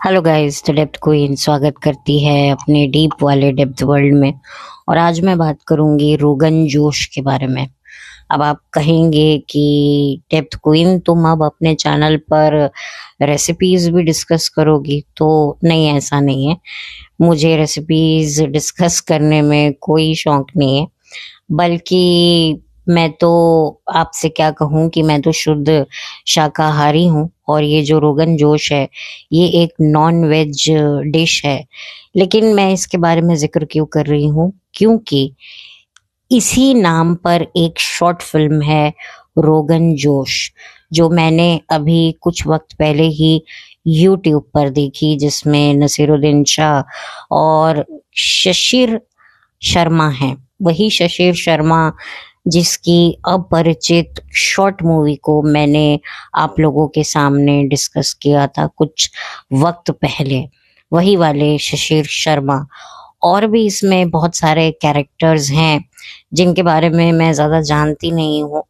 Hello guys, तो depth queen स्वागत करती है अपने डीप वाले डेप्थ वर्ल्ड में। और आज मैं बात करूंगी रोगन जोश के बारे में। अब आप कहेंगे कि डेप्थ क्वीन तुम अब अपने चैनल पर रेसिपीज भी डिस्कस करोगी, तो नहीं, ऐसा नहीं है। मुझे रेसिपीज डिस्कस करने में कोई शौक नहीं है, बल्कि मैं तो आपसे क्या कहूँ कि मैं तो शुद्ध शाकाहारी हूँ। और ये जो रोगन जोश है, ये एक नॉन वेज डिश है। लेकिन मैं इसके बारे में जिक्र क्यों कर रही हूँ, क्योंकि इसी नाम पर एक शॉर्ट फिल्म है रोगन जोश, जो मैंने अभी कुछ वक्त पहले ही यूट्यूब पर देखी, जिसमें नसीरुद्दीन शाह और शशिर शर्मा हैं। वही शशिर शर्मा जिसकी अपरिचित शॉर्ट मूवी को मैंने आप लोगों के सामने डिस्कस किया था कुछ वक्त पहले, वही वाले शशिर शर्मा। और भी इसमें बहुत सारे कैरेक्टर्स हैं जिनके बारे में मैं ज़्यादा जानती नहीं हूँ,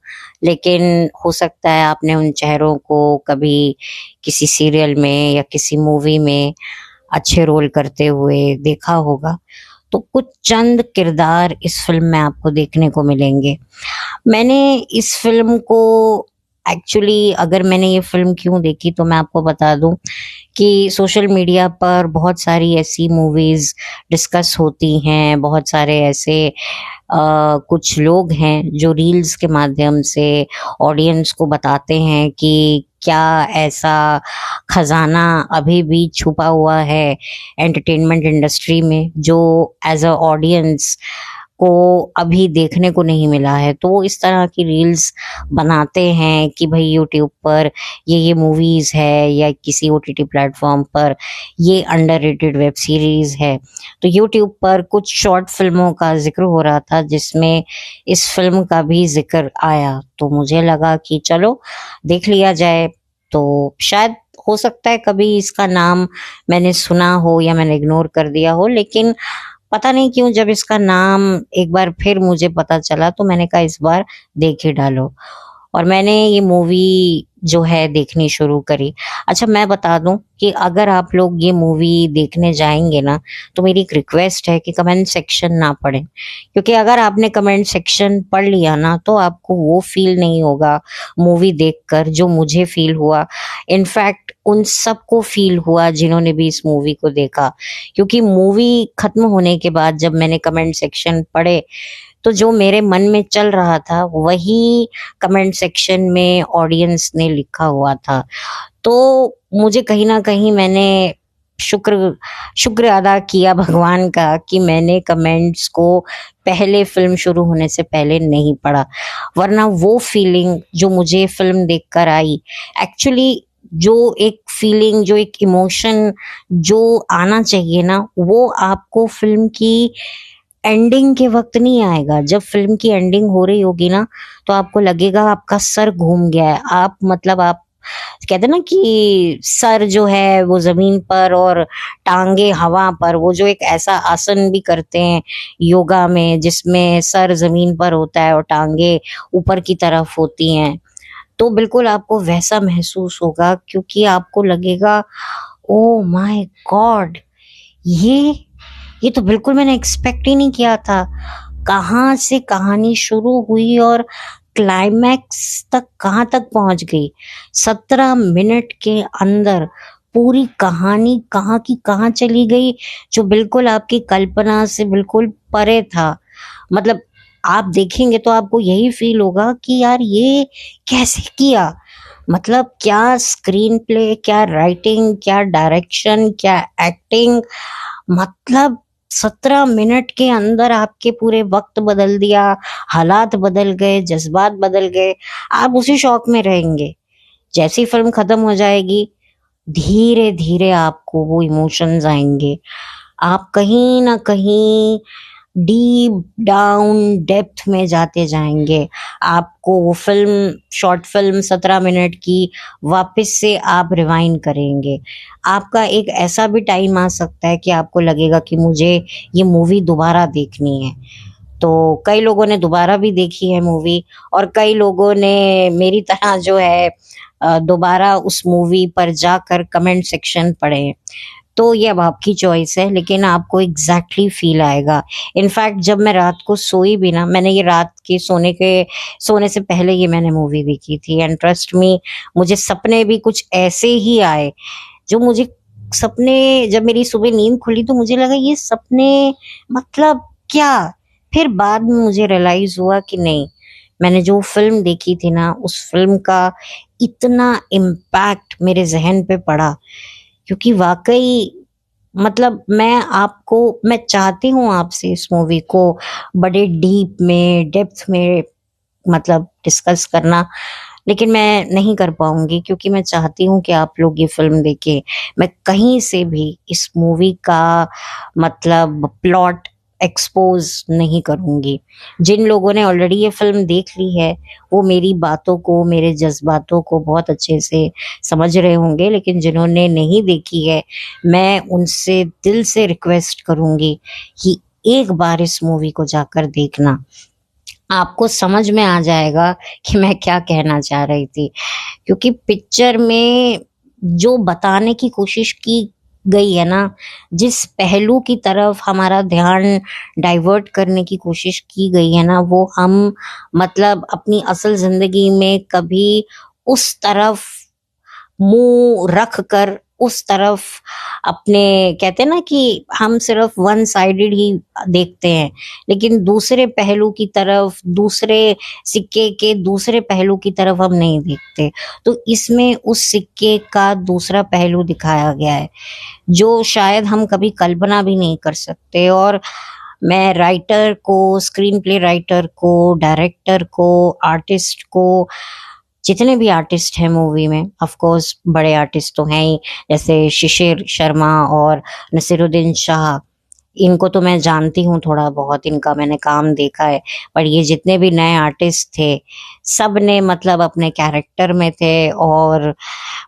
लेकिन हो सकता है आपने उन चेहरों को कभी किसी सीरियल में या किसी मूवी में अच्छे रोल करते हुए देखा होगा। तो कुछ चंद किरदार इस फिल्म में आपको देखने को मिलेंगे। मैंने इस फिल्म को एक्चुअली, अगर मैंने ये फिल्म क्यों देखी तो मैं आपको बता दूं कि सोशल मीडिया पर बहुत सारी ऐसी मूवीज डिस्कस होती हैं। बहुत सारे ऐसे कुछ लोग हैं जो रील्स के माध्यम से ऑडियंस को बताते हैं कि क्या ऐसा खजाना अभी भी छुपा हुआ है एंटरटेनमेंट इंडस्ट्री में, जो एज अ ऑडियंस को अभी देखने को नहीं मिला है। तो वो इस तरह की रील्स बनाते हैं कि भाई यूट्यूब पर ये मूवीज है, या किसी ओटीटी प्लेटफॉर्म पर ये अंडररेटेड वेब सीरीज है। तो यूट्यूब पर कुछ शॉर्ट फिल्मों का जिक्र हो रहा था, जिसमें इस फिल्म का भी जिक्र आया। तो मुझे लगा कि चलो देख लिया जाए। तो शायद हो सकता है कभी इसका नाम मैंने सुना हो या मैंने इग्नोर कर दिया हो, लेकिन पता नहीं क्यों जब इसका नाम एक बार फिर मुझे पता चला तो मैंने कहा इस बार देख ही डालो, और मैंने ये मूवी जो है देखनी शुरू करी। अच्छा, मैं बता दूं कि अगर आप लोग ये मूवी देखने जाएंगे ना, तो मेरी एक रिक्वेस्ट है कि कमेंट सेक्शन ना पढ़ें, क्योंकि अगर आपने कमेंट सेक्शन पढ़ लिया ना तो आपको वो फील नहीं होगा मूवी देखकर जो मुझे फील हुआ। इनफैक्ट उन सबको फील हुआ जिन्होंने भी इस मूवी को देखा, क्योंकि मूवी खत्म होने के बाद जब मैंने कमेंट सेक्शन पढ़े तो जो मेरे मन में चल रहा था वही कमेंट सेक्शन में ऑडियंस ने लिखा हुआ था। तो मुझे कहीं ना कहीं मैंने शुक्र शुक्र अदा किया भगवान का कि मैंने कमेंट्स को पहले फिल्म शुरू होने से पहले नहीं पढ़ा, वरना वो फीलिंग जो मुझे फिल्म देखकर आई, एक्चुअली जो एक फीलिंग, जो एक इमोशन जो आना चाहिए ना, वो आपको फिल्म की एंडिंग के वक्त नहीं आएगा। जब फिल्म की एंडिंग हो रही होगी ना, तो आपको लगेगा आपका सर घूम गया है। आप मतलब आप कहते हैं ना कि सर जो है वो जमीन पर और टांगे हवा पर, वो जो एक ऐसा आसन भी करते हैं योगा में जिसमें सर जमीन पर होता है और टांगे ऊपर की तरफ होती हैं, तो बिल्कुल आपको वैसा महसूस होगा, क्योंकि आपको लगेगा ओ माय गॉड, ये ये तो बिल्कुल मैंने एक्सपेक्ट ही नहीं किया था। कहाँ से कहानी शुरू हुई और क्लाइमैक्स तक कहाँ तक पहुंच गई। 17 मिनट के अंदर पूरी कहानी कहाँ की कहाँ चली गई, जो बिल्कुल आपकी कल्पना से बिल्कुल परे था। मतलब आप देखेंगे तो आपको यही फील होगा कि यार ये कैसे किया। मतलब क्या स्क्रीन प्ले, क्या राइटिंग, क्या डायरेक्शन, क्या एक्टिंग। मतलब 17 मिनट के अंदर आपके पूरे वक्त बदल दिया, हालात बदल गए, जज्बात बदल गए। आप उसी शौक में रहेंगे। जैसी फिल्म खत्म हो जाएगी, धीरे धीरे आपको वो इमोशंस आएंगे। आप कहीं ना कहीं डीप डाउन डेप्थ में जाते जाएंगे। आपको वो फिल्म, शॉर्ट फिल्म 17 मिनट की, वापस से आप रिवाइंड करेंगे। आपका एक ऐसा भी टाइम आ सकता है कि आपको लगेगा कि मुझे ये मूवी दोबारा देखनी है। तो कई लोगों ने दोबारा भी देखी है मूवी, और कई लोगों ने मेरी तरह जो है दोबारा उस मूवी पर जाकर कमेंट सेक्शन पढ़ें। तो ये अब आपकी चॉइस है, लेकिन आपको एग्जैक्टली फील आएगा। इनफैक्ट जब मैं रात को सोई भी ना, मैंने ये रात के सोने से पहले ये मैंने मूवी देखी थी, एंड ट्रस्ट मी, मुझे सपने भी कुछ ऐसे ही आए जो मुझे सपने, जब मेरी सुबह नींद खुली तो मुझे लगा ये सपने मतलब क्या। फिर बाद में मुझे रियलाइज हुआ कि नहीं, मैंने जो फिल्म देखी थी ना, उस फिल्म का इतना इम्पैक्ट मेरे जहन पे पड़ा, क्योंकि वाकई मतलब मैं चाहती हूँ आपसे इस मूवी को बड़े डीप में, डेप्थ में मतलब डिस्कस करना, लेकिन मैं नहीं कर पाऊंगी, क्योंकि मैं चाहती हूँ कि आप लोग ये फिल्म देखें। मैं कहीं से भी इस मूवी का मतलब प्लॉट एक्सपोज नहीं करूंगी। जिन लोगों ने ऑलरेडी ये फिल्म देख ली है वो मेरी बातों को, मेरे जज्बातों को बहुत अच्छे से समझ रहे होंगे, लेकिन जिन्होंने नहीं देखी है, मैं उनसे दिल से रिक्वेस्ट करूंगी कि एक बार इस मूवी को जाकर देखना। आपको समझ में आ जाएगा कि मैं क्या कहना चाह रही थी, क्योंकि पिक्चर में जो बताने की कोशिश की गई है ना, जिस पहलू की तरफ हमारा ध्यान डाइवर्ट करने की कोशिश की गई है ना, वो हम मतलब अपनी असल जिंदगी में कभी उस तरफ मुंह रख कर, उस तरफ अपने, कहते हैं ना कि हम सिर्फ वन साइडेड ही देखते हैं, लेकिन दूसरे पहलू की तरफ, दूसरे सिक्के के दूसरे पहलू की तरफ हम नहीं देखते। तो इसमें उस सिक्के का दूसरा पहलू दिखाया गया है जो शायद हम कभी कल्पना भी नहीं कर सकते। और मैं राइटर को, स्क्रीन प्ले राइटर को, डायरेक्टर को, आर्टिस्ट को, जितने भी आर्टिस्ट हैं मूवी में, ऑफ कोर्स बड़े आर्टिस्ट तो हैं ही, जैसे शिशिर शर्मा और नसीरुद्दीन शाह, इनको तो मैं जानती हूँ थोड़ा बहुत, इनका मैंने काम देखा है। पर ये जितने भी नए आर्टिस्ट थे, सब ने मतलब अपने कैरेक्टर में थे। और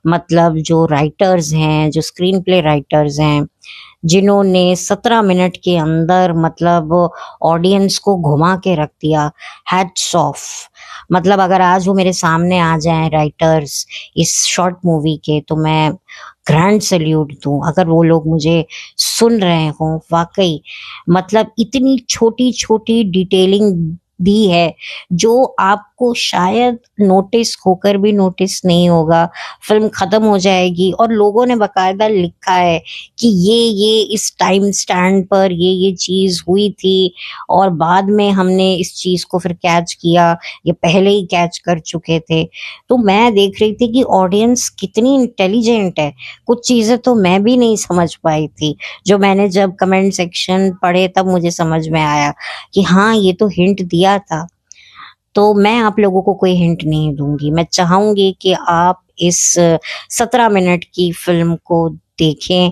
मतलब जो राइटर्स हैं, जो स्क्रीन प्ले राइटर्स हैं, जिन्होंने 17 मिनट के अंदर मतलब ऑडियंस को घुमा के रख दिया, हैट्स ऑफ। मतलब अगर आज वो मेरे सामने आ जाएं राइटर्स इस शॉर्ट मूवी के, तो मैं ग्रैंड सैल्यूट दूं। अगर वो लोग मुझे सुन रहे हों, वाकई मतलब इतनी छोटी छोटी डिटेलिंग दी है जो आपको शायद नोटिस होकर भी नोटिस नहीं होगा। फिल्म खत्म हो जाएगी और लोगों ने बकायदा लिखा है कि ये इस टाइम स्टैंड पर ये चीज हुई थी, और बाद में हमने इस चीज को फिर कैच किया, ये पहले ही कैच कर चुके थे। तो मैं देख रही थी कि ऑडियंस कितनी इंटेलिजेंट है। कुछ चीजें तो मैं भी नहीं समझ पाई थी, जो मैंने जब कमेंट सेक्शन पढ़े तब मुझे समझ में आया कि हाँ, ये तो हिंट दिया था। तो मैं आप लोगों को कोई हिंट नहीं दूंगी। मैं चाहूंगी कि आप इस 17 मिनट की फिल्म को देखें।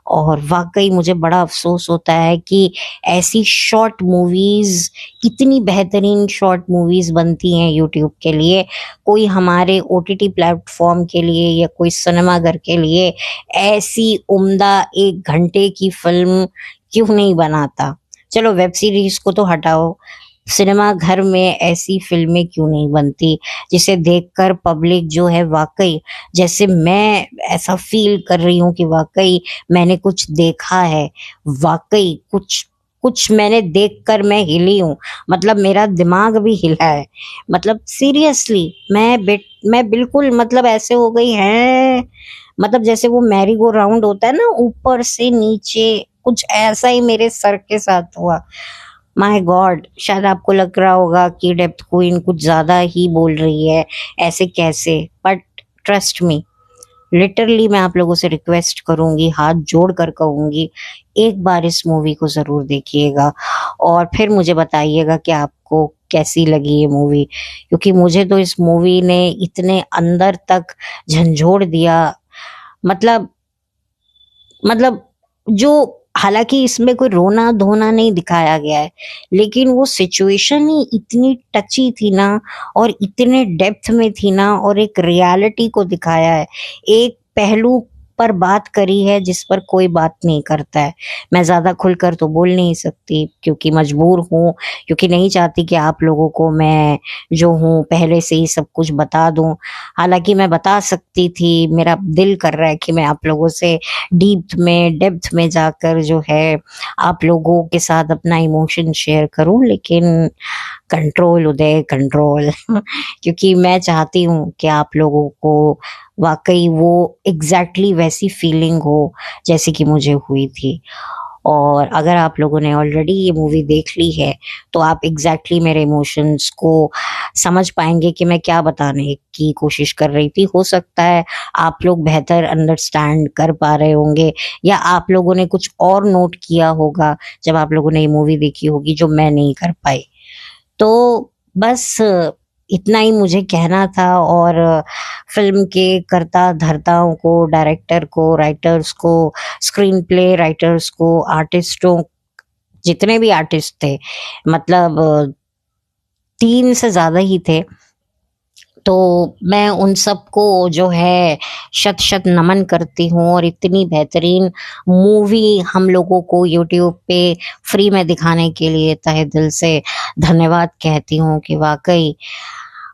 और वाकई मुझे बड़ा अफसोस होता है कि ऐसी शॉर्ट मूवीज, इतनी बेहतरीन शॉर्ट मूवीज बनती हैं यूट्यूब के लिए, कोई हमारे ओटीटी प्लेटफॉर्म के लिए या कोई सिनेमाघर के लिए ऐसी उम्दा 1 घंटे की फिल्म क्यों नहीं बनाता। चलो वेब सीरीज को तो हटाओ, सिनेमा घर में ऐसी फिल्में क्यों नहीं बनती जिसे देखकर पब्लिक जो है, वाकई जैसे मैं ऐसा फील कर रही हूँ कि वाकई मैंने कुछ देखा है, वाकई कुछ कुछ मैंने देखकर मैं हिली हूँ। मतलब मेरा दिमाग भी हिला है। मतलब सीरियसली मैं बिल्कुल मतलब ऐसे हो गई है, मतलब जैसे वो मैरी गो राउंड होता है ना, ऊपर से नीचे, कुछ ऐसा ही मेरे सर के साथ हुआ। माय गॉड, शायद आपको लग रहा होगा कि डेप्थ क्वीन कुछ ज्यादा ही बोल रही है, ऐसे कैसे, बट ट्रस्ट मी, लिटरली मैं आप लोगों से रिक्वेस्ट करूंगी, हाथ जोड़ कर कहूंगी, एक बार इस मूवी को जरूर देखिएगा और फिर मुझे बताइएगा कि आपको कैसी लगी ये मूवी। क्योंकि मुझे तो इस मूवी ने इतने अंदर तक झंझोड़ दिया। मतलब मतलब जो, हालांकि इसमें कोई रोना धोना नहीं दिखाया गया है, लेकिन वो सिचुएशन ही इतनी टची थी ना, और इतने डेप्थ में थी ना, और एक रियलिटी को दिखाया है। एक पहलू पर बात करी है जिस पर कोई बात नहीं करता है। मैं ज़्यादा खुलकर तो बोल नहीं सकती क्योंकि मजबूर हूँ, क्योंकि नहीं चाहती कि आप लोगों को मैं जो हूँ पहले से ही सब कुछ बता दूँ। हालाँकि मैं बता सकती थी, मेरा दिल कर रहा है कि मैं आप लोगों से डेप्थ में जाकर जो है आप लोगों के साथ अपना इमोशन शेयर करूँ, लेकिन कंट्रोल उदय कंट्रोल क्योंकि मैं चाहती हूँ कि आप लोगों को वाकई वो एग्जैक्टली वैसी फीलिंग हो जैसी कि मुझे हुई थी। और अगर आप लोगों ने ऑलरेडी ये मूवी देख ली है तो आप एग्जैक्टली मेरे इमोशंस को समझ पाएंगे कि मैं क्या बताने की कोशिश कर रही थी। हो सकता है आप लोग बेहतर अंडरस्टैंड कर पा रहे होंगे या आप लोगों ने कुछ और नोट किया होगा जब आप लोगों ने ये मूवी देखी होगी जो मैं नहीं कर पाई। तो बस इतना ही मुझे कहना था। और फिल्म के कर्ता धर्ताओं को, डायरेक्टर को, राइटर्स को, स्क्रीन प्ले राइटर्स को, आर्टिस्टों, जितने भी आर्टिस्ट थे, मतलब 3 से ज्यादा ही थे, तो मैं उन सबको जो है शत शत नमन करती हूँ। और इतनी बेहतरीन मूवी हम लोगों को यूट्यूब पे फ्री में दिखाने के लिए तहे दिल से धन्यवाद कहती हूँ कि वाकई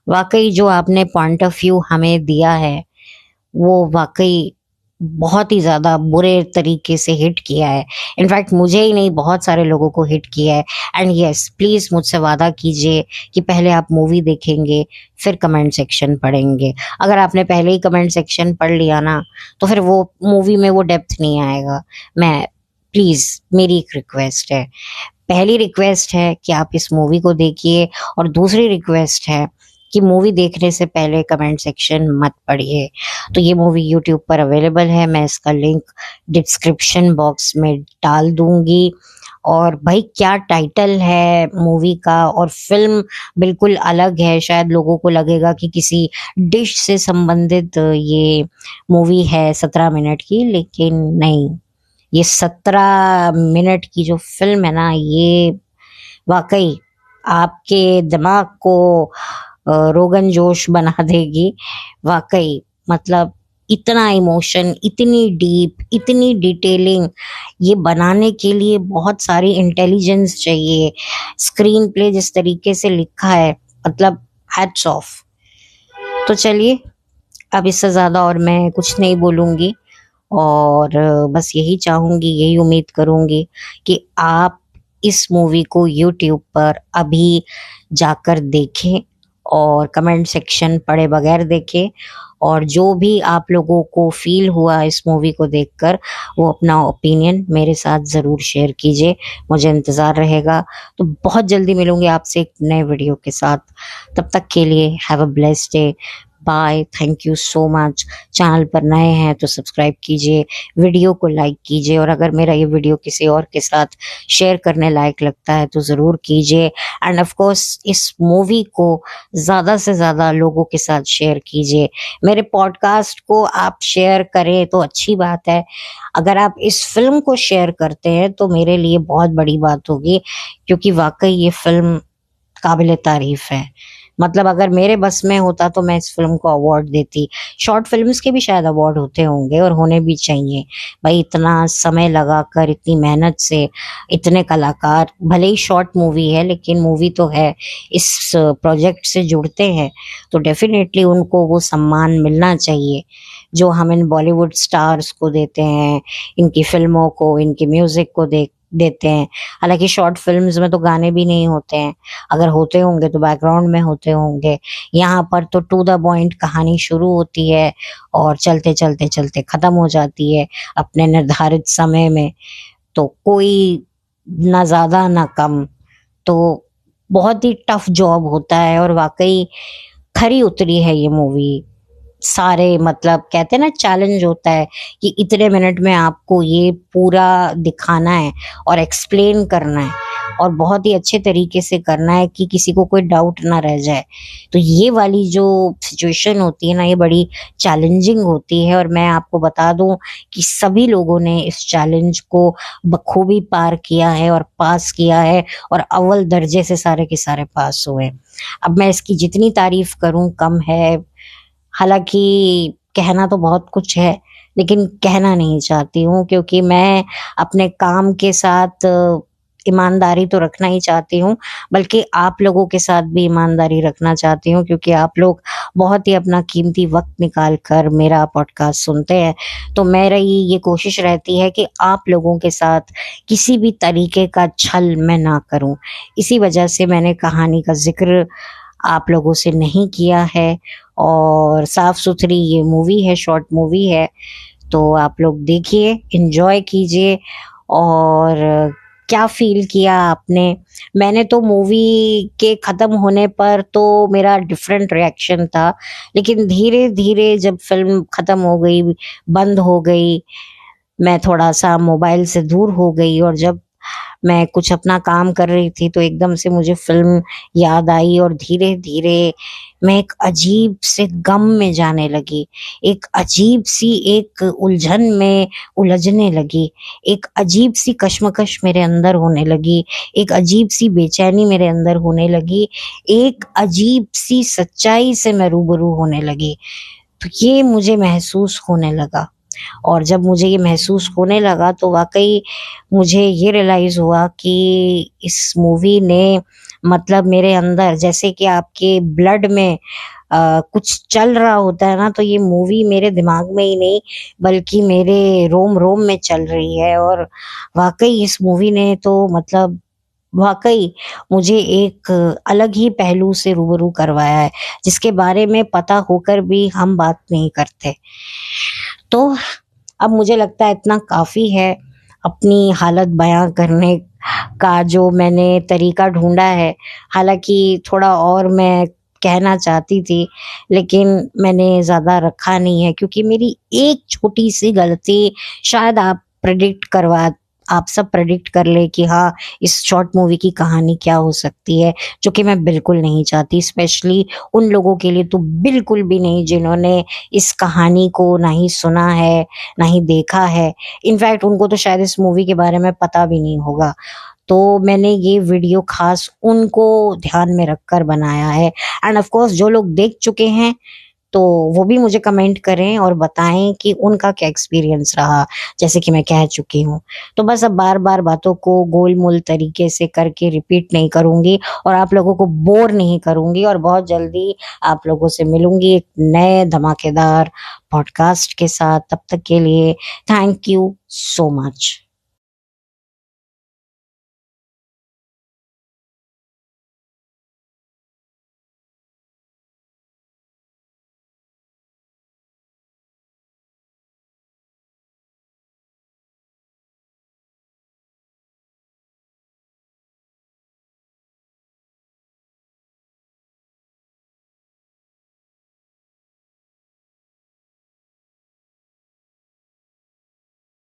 वाकई जो आपने पॉइंट ऑफ व्यू हमें दिया है वो वाकई बहुत ही ज्यादा बुरे तरीके से हिट किया है। इनफैक्ट मुझे ही नहीं, बहुत सारे लोगों को हिट किया है। एंड यस, प्लीज मुझसे वादा कीजिए कि पहले आप मूवी देखेंगे फिर कमेंट सेक्शन पढ़ेंगे। अगर आपने पहले ही कमेंट सेक्शन पढ़ लिया ना तो फिर वो मूवी में वो डेप्थ नहीं आएगा। मैं प्लीज, मेरी एक रिक्वेस्ट है, पहली रिक्वेस्ट है कि आप इस मूवी को देखिए, और दूसरी रिक्वेस्ट है कि मूवी देखने से पहले कमेंट सेक्शन मत पढ़िए। तो ये मूवी यूट्यूब पर अवेलेबल है, मैं इसका लिंक डिस्क्रिप्शन बॉक्स में डाल दूंगी। और भाई क्या टाइटल है मूवी का, और फिल्म बिल्कुल अलग है। शायद लोगों को लगेगा कि किसी डिश से संबंधित ये मूवी है 17 मिनट की, लेकिन नहीं, ये 17 मिनट की जो फिल्म है ना, ये वाकई आपके दिमाग को रोगन जोश बना देगी। वाकई मतलब इतना इमोशन, इतनी डीप, इतनी डिटेलिंग, ये बनाने के लिए बहुत सारी इंटेलिजेंस चाहिए। स्क्रीन प्ले जिस तरीके से लिखा है, मतलब हैट्स ऑफ। तो चलिए, अब इससे ज्यादा और मैं कुछ नहीं बोलूंगी। और बस यही चाहूंगी, यही उम्मीद करूंगी कि आप इस मूवी को यूट्यूब पर अभी जाकर देखें और कमेंट सेक्शन पढ़े बगैर देखें। और जो भी आप लोगों को फील हुआ इस मूवी को देखकर, वो अपना ओपिनियन मेरे साथ ज़रूर शेयर कीजिए, मुझे इंतज़ार रहेगा। तो बहुत जल्दी मिलूंगी आपसे एक नए वीडियो के साथ। तब तक के लिए have a blessed day. Bye, thank you so much. Channel पर नए हैं तो सब्सक्राइब कीजिए, वीडियो को लाइक कीजिए, और अगर मेरा ये वीडियो किसी और के साथ शेयर करने लायक लगता है तो ज़रूर कीजिए। एंड ऑफ कोर्स इस मूवी को ज़्यादा से ज़्यादा लोगों के साथ शेयर कीजिए। मेरे पॉडकास्ट को आप शेयर करें तो अच्छी बात है, अगर आप इस फिल्म को शेयर करते हैं तो मेरे लिए बहुत बड़ी बात होगी, क्योंकि वाकई ये फिल्म काबिले तारीफ है। मतलब अगर मेरे बस में होता तो मैं इस फिल्म को अवार्ड देती। शॉर्ट फिल्म्स के भी शायद अवार्ड होते होंगे, और होने भी चाहिए। भाई इतना समय लगाकर, इतनी मेहनत से, इतने कलाकार, भले ही शॉर्ट मूवी है लेकिन मूवी तो है, इस प्रोजेक्ट से जुड़ते हैं तो डेफिनेटली उनको वो सम्मान मिलना चाहिए जो हम इन बॉलीवुड स्टार्स को देते हैं, इनकी फिल्मों को, इनके म्यूजिक को देते हैं। हालांकि शॉर्ट फिल्म्स में तो गाने भी नहीं होते हैं, अगर होते होंगे तो बैकग्राउंड में होते होंगे। यहाँ पर तो टू द पॉइंट कहानी शुरू होती है और चलते चलते चलते खत्म हो जाती है अपने निर्धारित समय में। तो कोई ना ज्यादा ना कम, तो बहुत ही टफ जॉब होता है। और वाकई खरी उतरी है ये मूवी। सारे मतलब कहते हैं ना, चैलेंज होता है कि इतने मिनट में आपको ये पूरा दिखाना है और एक्सप्लेन करना है, और बहुत ही अच्छे तरीके से करना है कि किसी को कोई डाउट ना रह जाए। तो ये वाली जो सिचुएशन होती है ना, ये बड़ी चैलेंजिंग होती है। और मैं आपको बता दूं कि सभी लोगों ने इस चैलेंज को बखूबी पार किया है और पास किया है, और अव्वल दर्जे से सारे के सारे पास हुए। अब मैं इसकी जितनी तारीफ करूं कम है। हालांकि कहना तो बहुत कुछ है, लेकिन कहना नहीं चाहती हूँ, क्योंकि मैं अपने काम के साथ ईमानदारी तो रखना ही चाहती हूँ, बल्कि आप लोगों के साथ भी ईमानदारी रखना चाहती हूँ, क्योंकि आप लोग बहुत ही अपना कीमती वक्त निकाल कर मेरा पॉडकास्ट सुनते हैं। तो मेरी ये कोशिश रहती है कि आप लोगों के साथ किसी भी तरीके का छल मैं ना करूं। इसी वजह से मैंने कहानी का जिक्र आप लोगों से नहीं किया है। और साफ सुथरी ये मूवी है, शॉर्ट मूवी है, तो आप लोग देखिए, एंजॉय कीजिए। और क्या फील किया आपने? मैंने तो मूवी के खत्म होने पर तो मेरा डिफरेंट रिएक्शन था, लेकिन धीरे धीरे जब फिल्म खत्म हो गई, बंद हो गई, मैं थोड़ा सा मोबाइल से दूर हो गई, और जब मैं कुछ अपना काम कर रही थी तो एकदम से मुझे फिल्म याद आई, और धीरे धीरे मैं एक अजीब से गम में जाने लगी, एक अजीब सी एक उलझन में उलझने लगी, एक अजीब सी कश्मकश मेरे अंदर होने लगी, एक अजीब सी बेचैनी मेरे अंदर होने लगी, एक अजीब सी सच्चाई से मैं रूबरू होने लगी। तो ये मुझे महसूस होने लगा, और जब मुझे ये महसूस होने लगा तो वाकई मुझे ये रियलाइज़ हुआ कि इस मूवी ने मतलब मेरे अंदर, जैसे कि आपके ब्लड में कुछ चल रहा होता है ना, तो ये मूवी मेरे दिमाग में ही नहीं बल्कि मेरे रोम रोम में चल रही है। और वाकई इस मूवी ने तो मतलब वाकई मुझे एक अलग ही पहलू से रूबरू करवाया है, जिसके बारे में पता होकर भी हम बात नहीं करते। तो अब मुझे लगता है इतना काफ़ी है अपनी हालत बयां करने का, जो मैंने तरीका ढूंढा है। हालांकि थोड़ा और मैं कहना चाहती थी, लेकिन मैंने ज़्यादा रखा नहीं है, क्योंकि मेरी एक छोटी सी गलती शायद आप सब प्रेडिक्ट कर ले कि हाँ, इस शॉर्ट मूवी की कहानी क्या हो सकती है, जो कि मैं बिल्कुल नहीं चाहती, स्पेशली उन लोगों के लिए तो बिल्कुल भी नहीं जिन्होंने इस कहानी को ना ही सुना है, ना ही देखा है। इनफैक्ट उनको तो शायद इस मूवी के बारे में पता भी नहीं होगा। तो मैंने ये वीडियो खास उनको ध्यान में रखकर बनाया है। एंड ऑफ कोर्स जो लोग देख चुके हैं तो वो भी मुझे कमेंट करें और बताएं कि उनका क्या एक्सपीरियंस रहा, जैसे कि मैं कह चुकी हूँ। तो बस अब बार बार बातों को गोलमोल तरीके से करके रिपीट नहीं करूंगी, और आप लोगों को बोर नहीं करूंगी, और बहुत जल्दी आप लोगों से मिलूंगी एक नए धमाकेदार पॉडकास्ट के साथ। तब तक के लिए थैंक यू सो मच।